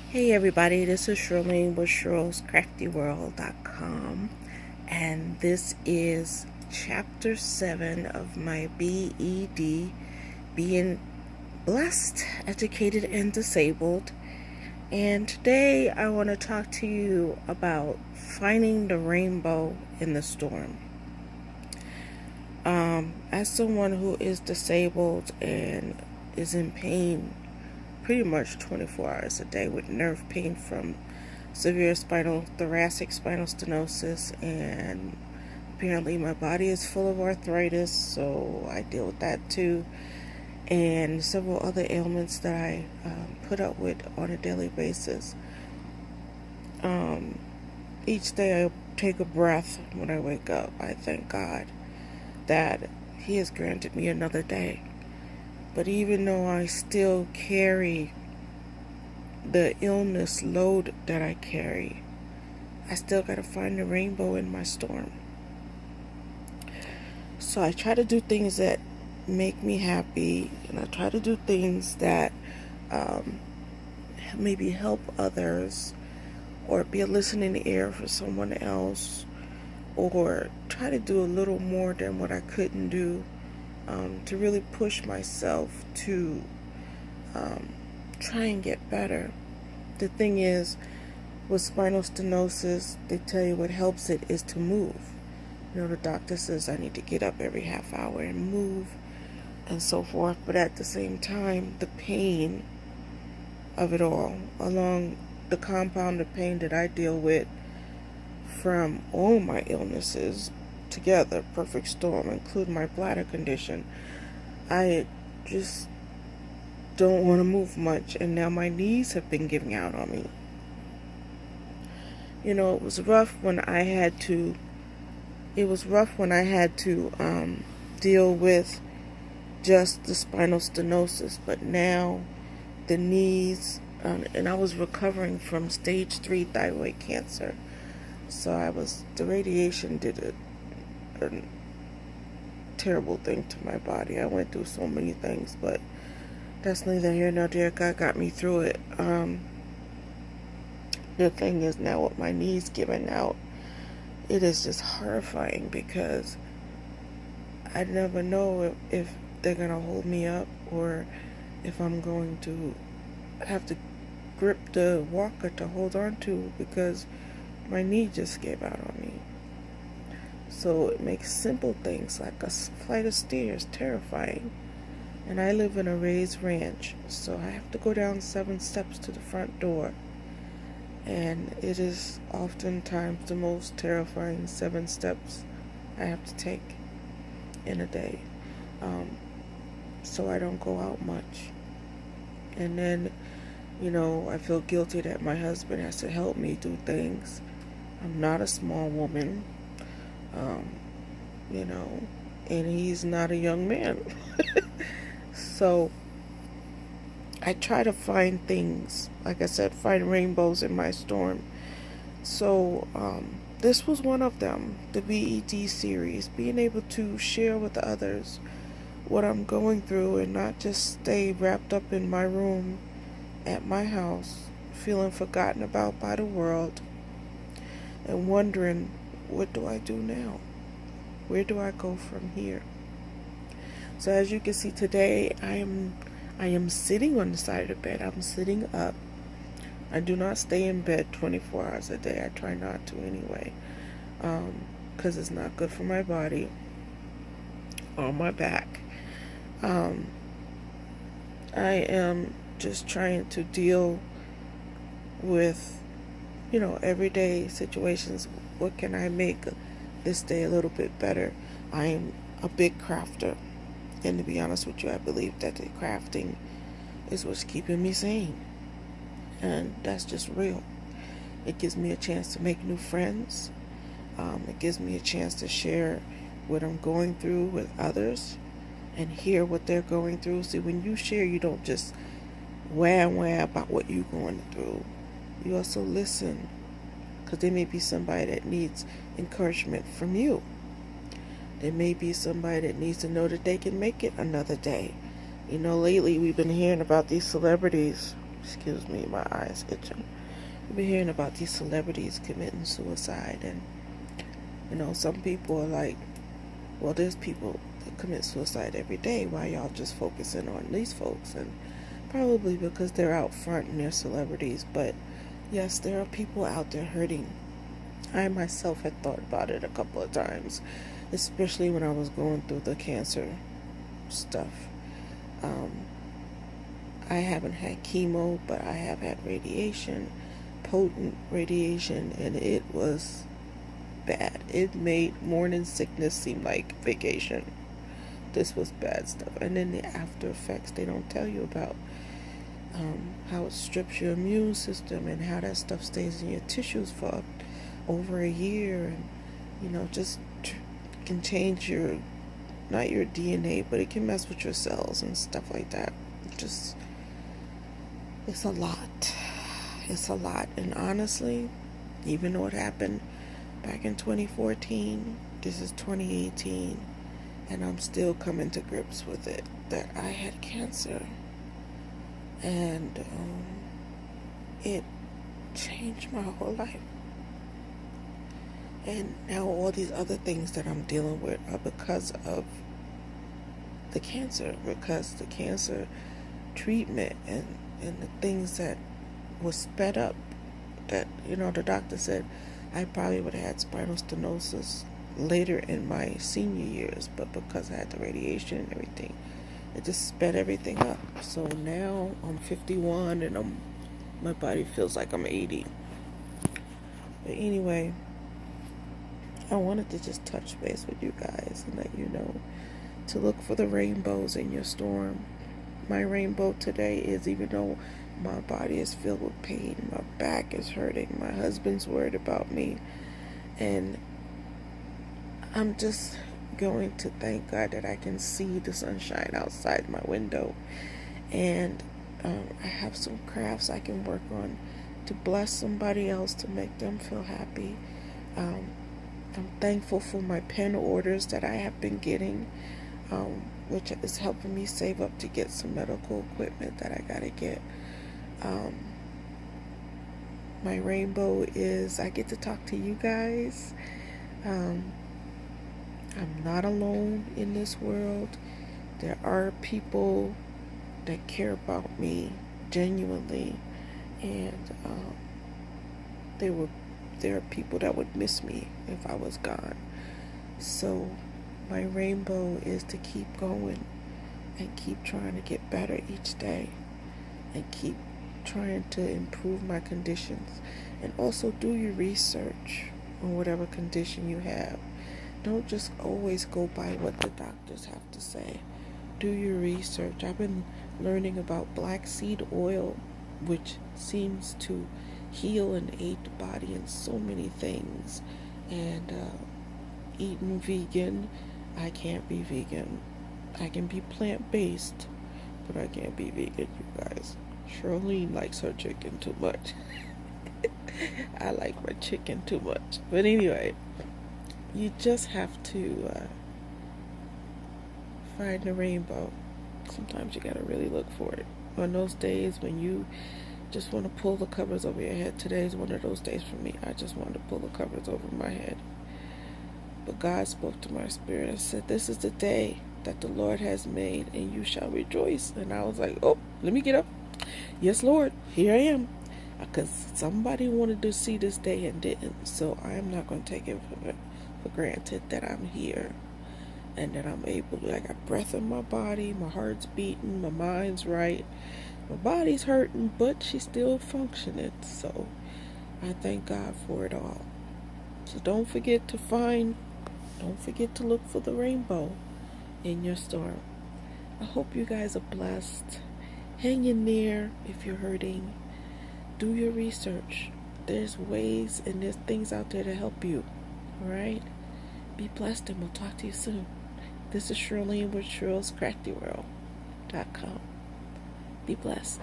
Hey everybody, this is Shirlene with ShirlesCraftyWorld.com, and this is chapter 7 of my BED, Being Blessed, Educated, and Disabled. And today I want to talk to you about finding the rainbow in the storm. As someone who is disabled and is in pain pretty much 24 hours a day with nerve pain from severe thoracic spinal stenosis, and apparently my body is full of arthritis, so I deal with that too, and several other ailments that I put up with on a daily basis. Each day I take a breath when I wake up. I thank God that He has granted me another day. But even though I still carry the illness load that I carry, I still got to find the rainbow in my storm. So I try to do things that make me happy, and I try to do things that maybe help others, or be a listening ear for someone else, or try to do a little more than what I couldn't do, to really push myself to try and get better. The thing is, with spinal stenosis, they tell you what helps it is to move. The doctor says I need to get up every half hour and move and so forth. But at the same time, the pain of it all, along the compounded pain that I deal with from all my illnesses together, perfect storm, including my bladder condition, I just don't want to move much, and now my knees have been giving out on me. It was rough when I had to deal with just the spinal stenosis, but now the knees, and I was recovering from stage 3 thyroid cancer. So the radiation did a terrible thing to my body. I went through so many things, but that's neither here nor there. God got me through it. The thing is, now with my knees giving out, it is just horrifying, because I never know if they're going to hold me up, or if I'm going to have to grip the walker to hold on to, because my knee just gave out on me. So it makes simple things like a flight of stairs terrifying. And I live in a raised ranch, so I have to go down 7 steps to the front door. And it is oftentimes the most terrifying 7 steps I have to take in a day. So I don't go out much. And then, I feel guilty that my husband has to help me do things. I'm not a small woman, and he's not a young man. So I try to find things, like I said, find rainbows in my storm. So this was one of them, the BED series, being able to share with others what I'm going through, and not just stay wrapped up in my room at my house, feeling forgotten about by the world, and wondering, what do I do now? Where do I go from here? So as you can see today, I am sitting on the side of the bed. I'm sitting up. I do not stay in bed 24 hours a day. I try not to anyway, because it's not good for my body or my back. I am just trying to deal with, everyday situations. What can I make this day a little bit better? I am a big crafter. And to be honest with you, I believe that the crafting is what's keeping me sane. And that's just real. It gives me a chance to make new friends. It gives me a chance to share what I'm going through with others, and hear what they're going through. See, when you share, you don't just wah about what you're going through. You also listen, because there may be somebody that needs encouragement from you. There may be somebody that needs to know that they can make it another day. Lately we've been hearing about these celebrities Excuse me, my eyes itching. We've been hearing about these celebrities committing suicide, and some people are like, well, there's people that commit suicide every day. Why y'all just focusing on these folks? And probably because they're out front and they're celebrities. But yes, there are people out there hurting. I myself had thought about it a couple of times, especially when I was going through the cancer stuff. I haven't had chemo, but I have had radiation, potent radiation, and it was bad. It made morning sickness seem like vacation. This was bad stuff. And then the after effects they don't tell you about, how it strips your immune system and how that stuff stays in your tissues for over a year, and just can change not your DNA, but it can mess with your cells and stuff like that. It's a lot. It's a lot. And honestly, even though it happened back in 2014, this is 2018, and I'm still coming to grips with it, that I had cancer. And it changed my whole life. And now all these other things that I'm dealing with are because of the cancer, because the cancer treatment and the things that was sped up, that the doctor said I probably would have had spinal stenosis later in my senior years, but because I had the radiation and everything, it just sped everything up. So now I'm 51 and my body feels like I'm 80. But anyway, I wanted to just touch base with you guys and let you know to look for the rainbows in your storm. My rainbow today is, even though my body is filled with pain, my back is hurting, my husband's worried about me, and I'm just going to thank God that I can see the sunshine outside my window, and I have some crafts I can work on to bless somebody else, to make them feel happy. I'm thankful for my pen orders that I have been getting, which is helping me save up to get some medical equipment that I gotta get. My rainbow is I get to talk to you guys. I'm not alone in this world. There are people that care about me genuinely, and there are people that would miss me if I was gone. So my rainbow is to keep going and keep trying to get better each day and keep trying to improve my conditions, and also do your research on whatever condition you have. Don't just always go by what the doctors have to say. Do your research. I've been learning about black seed oil, which seems to heal and aid the body in so many things. And eating vegan, I can't be vegan. I can be plant-based, but I can't be vegan, you guys. Shirlene likes her chicken too much. I like my chicken too much. But anyway, you just have to find the rainbow. Sometimes you gotta really look for it. On those days when you just want to pull the covers over your head, today is one of those days for me. I just wanted to pull the covers over my head. But God spoke to my spirit and said, this is the day that the Lord has made, and you shall rejoice. And I was like, oh, let me get up. Yes, Lord, here I am. Because somebody wanted to see this day and didn't. So I am not going to take it for granted that I'm here and that I'm able to, I got breath in my body, my heart's beating, my mind's right, my body's hurting, but she's still functioning. So I thank God for it all. So don't forget to look for the rainbow in your storm. I hope you guys are blessed. Hang in there if you're hurting. Do your research. There's ways and there's things out there to help you. Alright? Be blessed, and we'll talk to you soon. This is Shirlene with ShirlesCraftyWorld.com. Be blessed.